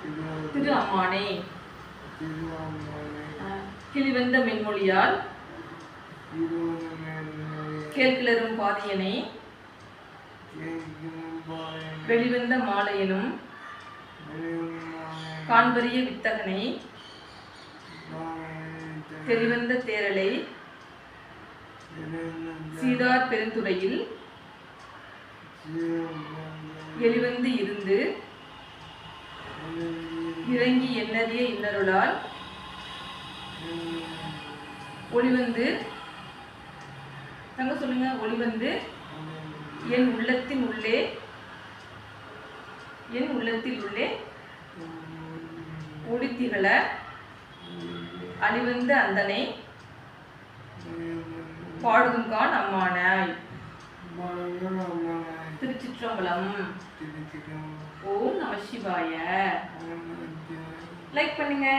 திரு அம்மானை கிளிவந்த மென்மொழியால் கேள்கிளரும் பாதியனை வெளிவந்த மாலையனும் காண்பரிய வித்தகனை தெரிவந்த தேரலை சீதார் பெருந்துறையில் எளிவந்து இருந்து இறங்கி எண்ணறிய இன்னருளால் ஒளிவந்து தங்க சொல்லுங்க. ஒளிவந்து என் உள்ளத்தில் உள்ளே ஒளித்திகள அழிவந்த அந்தனை பாடுதுங்கான் அம்மானாய். திருச்சிற்றம்பலம். ஓம் நம சிவாய. லைக் பண்ணுங்க.